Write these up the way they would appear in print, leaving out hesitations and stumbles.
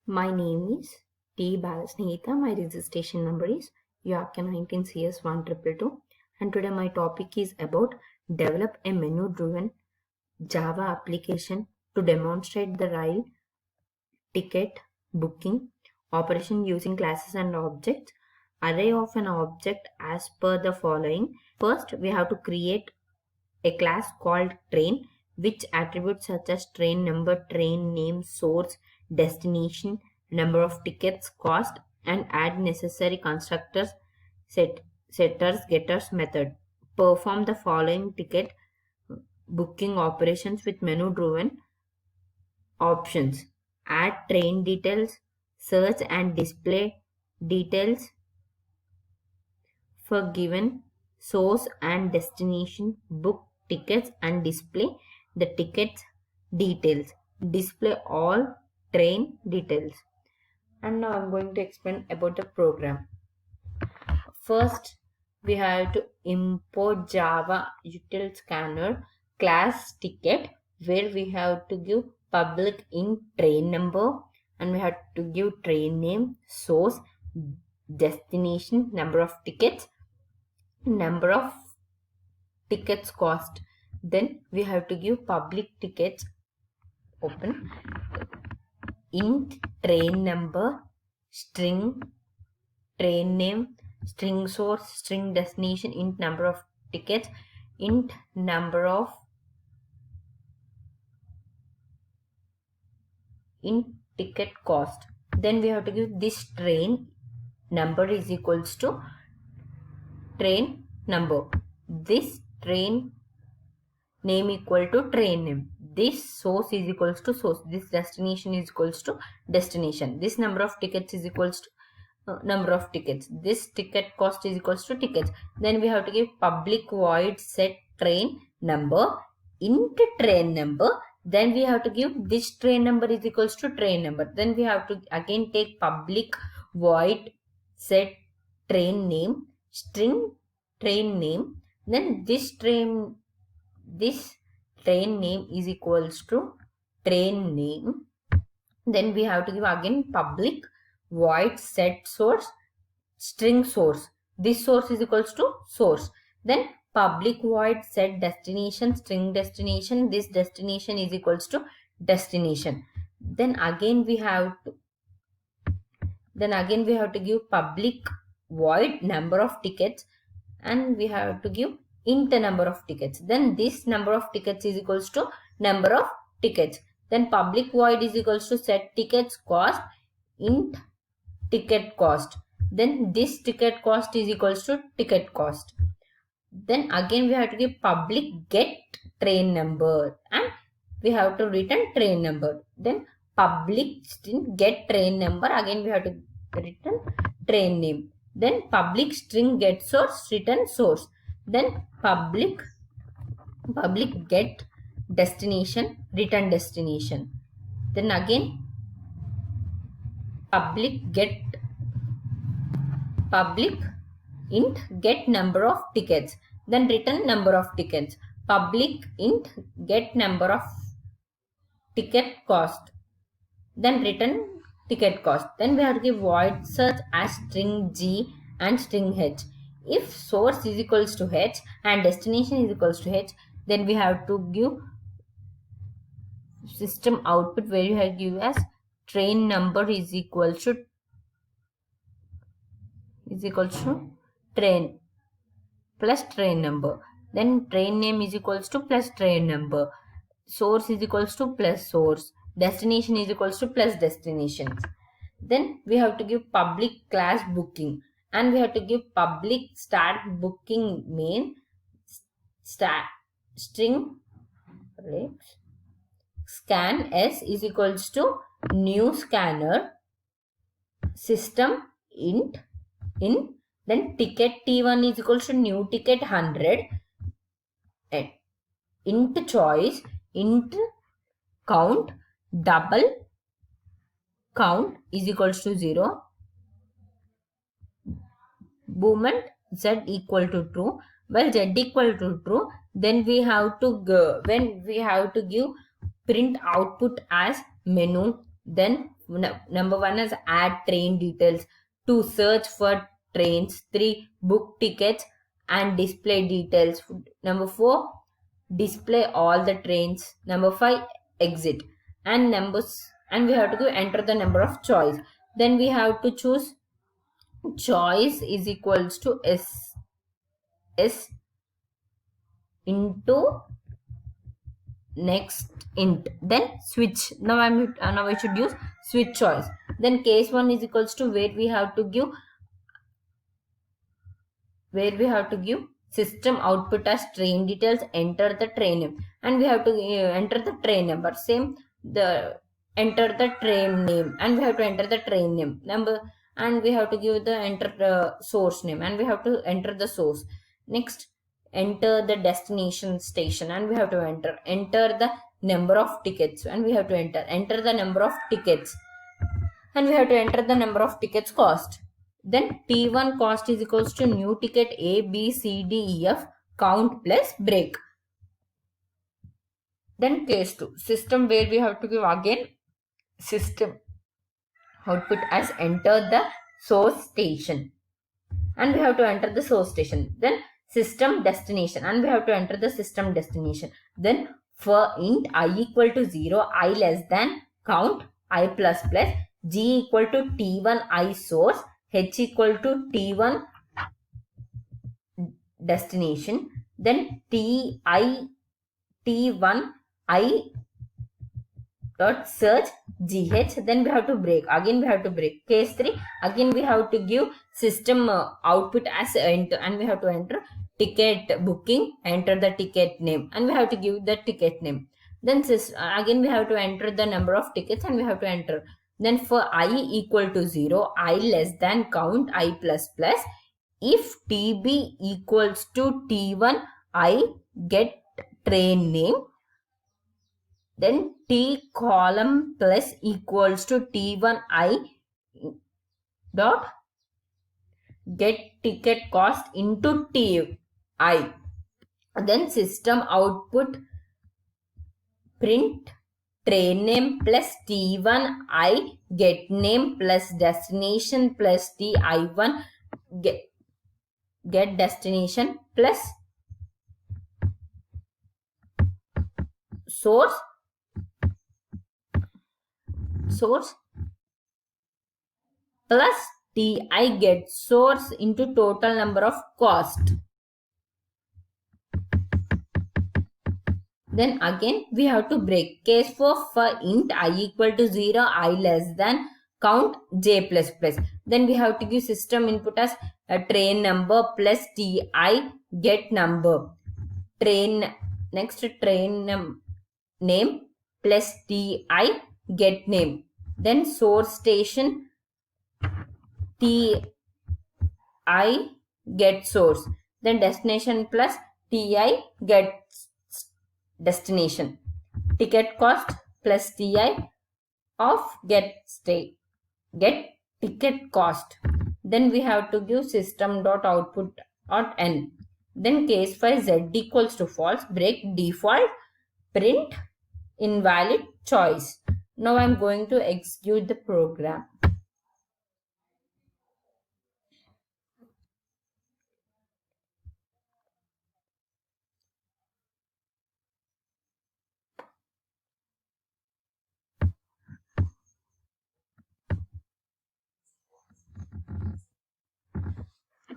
My name is T. Balasnihita. My registration number is YAK 19CS1222. And today my topic is about develop a menu-driven Java application to demonstrate the rail ticket booking operation using classes and objects. Array of an object as per the following. First, we have to create a class called train, which attributes such as train number, train name, source, destination, number of tickets, cost, and add necessary constructors, setters, getters method. Perform the following ticket booking operations with menu driven options. Add train details, search and display details for given source and destination, book tickets and display the tickets details, display all train details. And now I'm going to explain about the program. First, we have to import Java util scanner class ticket, where we have to give public int train number, and we have to give train name, source, destination, number of tickets, number of tickets cost. Then we have to give public tickets, open, int train number, string train name, string source, string destination, int number of tickets, int number of int ticket cost. Then we have to give this train number is equals to train number, this train name equal to train name, this source is equals to source, this destination is equals to destination, this number of tickets is equals to number of tickets, this ticket cost is equals to tickets. Then we have to give public void set train number int train number. Then we have to give this train number is equals to train number. Then we have to again take public void set train name, string train name. Then this train name is equals to train name. Then we have to give again public void set source, string source, this source is equals to source. Then public void set destination, string destination, this destination is equals to destination. Then again we have to give public void number of tickets, and we have to give int number of tickets. Then this number of tickets is equals to number of tickets. Then public void is equals to set tickets cost, int ticket cost. Then this ticket cost is equals to ticket cost. Then again we have to give public get train number, and we have to return train number. Then public string get train number, again we have to return train name. Then public string get source, return source. Then public get destination, return destination. Then again public int get number of tickets, then return number of tickets, public int get number of ticket cost, then return ticket cost. Then we have to give void search as string g and string h. If source is equals to h and destination is equals to h, then we have to give system output, where you have to give as train number is equals to train plus train number. Then train name is equals to plus train number, source is equals to plus source, destination is equals to plus destinations. Then we have to give public class booking, and we have to give public start booking main string scan s is equals to new scanner system int in. Then ticket t1 is equals to new ticket 100, int choice, int count, double count is equals to 0, movement z equal to true. Well, z equal to true, then we have to give print output as menu, then Number 1 is add train details. 2, search for trains. 3, book tickets and display details. Number 4, display all the trains. Number 5, exit. And we have to enter the number of choice. Then we have to choose choice is equals to s into next int, then switch. Now I should use switch choice. Then case 1 is equals to where we have to give system output as train details, enter the train name, and we have to enter the train number. Same, the enter the train name, and we have to enter the train name number, and we have to give the enter the source name, and we have to enter the source. Next, enter the destination station, and we have to enter the number of tickets, and we have to enter the number of tickets, and we have to enter the number of tickets cost. Then T1 cost is equals to new ticket A, B, C, D, E, F, count plus break. Then case 2, system, where we have to give again system output as enter the source station, and we have to enter the source station. Then system destination, and we have to enter the system destination. Then for int I equal to 0, I less than count I plus plus, G equal to T1 I source, H equal to T1 destination. Then T1 I dot search gh. Then we have to break. Again we have to break. Case 3, again we have to give system output as enter, and we have to enter ticket booking, enter the ticket name, and we have to give the ticket name. Then again we have to enter the number of tickets, and we have to enter. Then for I equal to 0, I less than count I plus plus, if TB equals to T1 I get train name, then T column plus equals to T1 I dot get ticket cost into T I. Then system output print train name plus T1 I get name plus destination plus TI1 get destination plus source plus TI get source into total number of cost. Then again we have to break. Case 4, for int I equal to 0, I less than count j plus plus. Then we have to give system input as a train number plus TI get number. Next train name plus TI get name. Then source station TI get source. Then destination plus TI get destination. Ticket cost plus TI of get ticket cost. Then we have to give system dot output dot n. Then case 5, z equals to false, break default, print invalid choice. Now I am going to execute the program.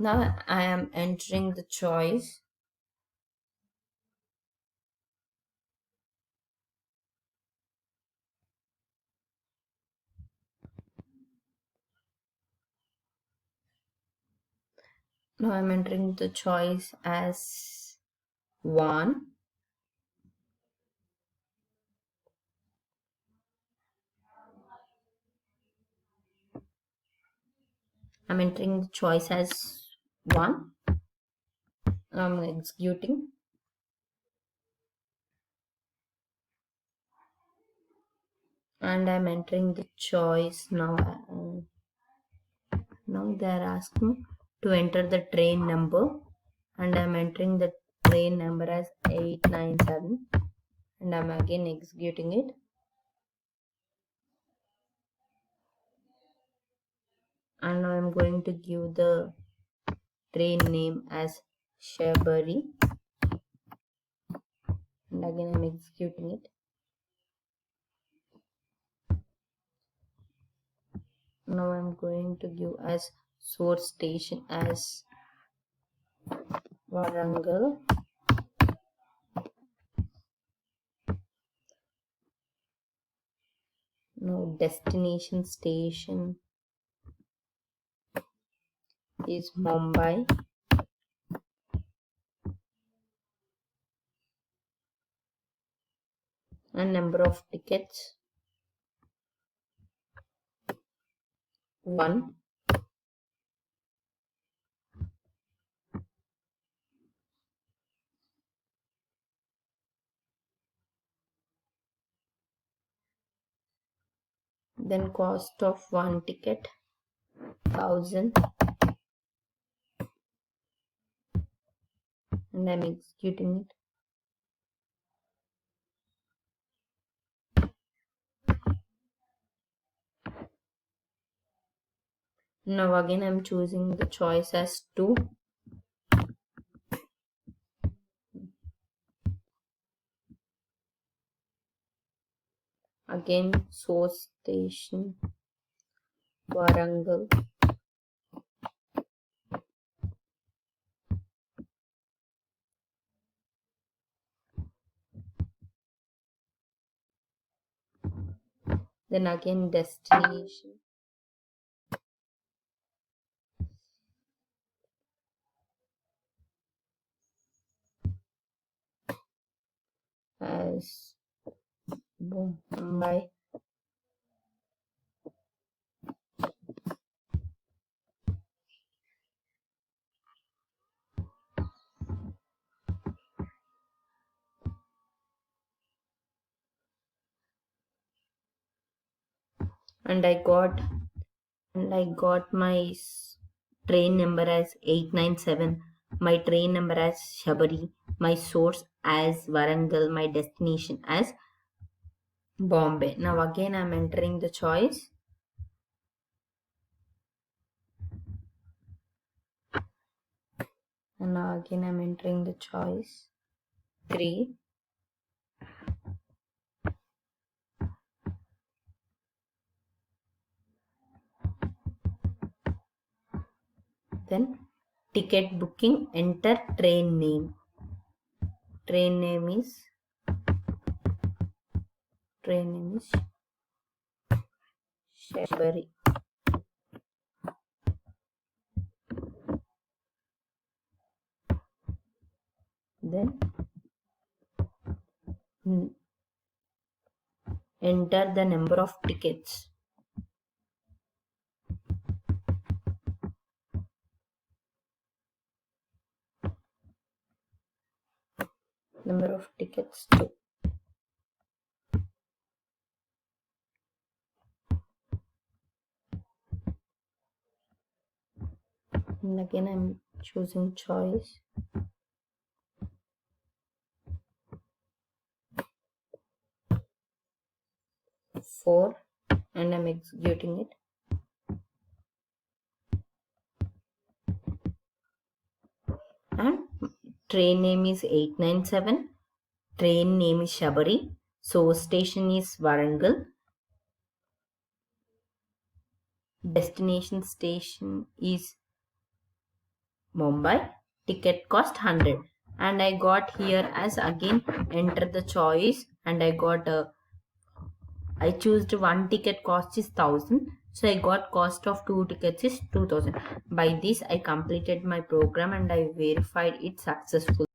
Now I am entering the choice. Now I'm entering the choice as 1. I'm entering the choice as 1. I'm executing. And I'm entering the choice now. Now they are asking to enter the train number, and I'm entering the train number as 897, and I'm again executing it. and now I'm going to give the train name as Sherbury, and again I'm executing it. Now I'm going to give as source station as Warangal. Now destination station is Mumbai. And number of tickets 1. Then cost of one ticket 1000, and I'm executing it. Now again I'm choosing the choice as 2. Again source station Warangal. Then again destination as Mumbai. And I got my train number as 897, my train number as Shabari, my source as Warangal, my destination as Bombay. Now again I'm entering the choice. And now again I'm entering the choice 3. Then ticket booking, enter train name. Train name is Shabari. Then enter the number of tickets. Number of tickets 2. And again I'm choosing choice 4, and I'm executing it. And train name is 897, train name is Shabari, source station is Warangal, destination station is Mumbai, ticket cost 100. And I got here as again enter the choice, and I chose one ticket cost is 1000, so I got cost of 2 tickets is 2000. By this I completed my program and I verified it successfully.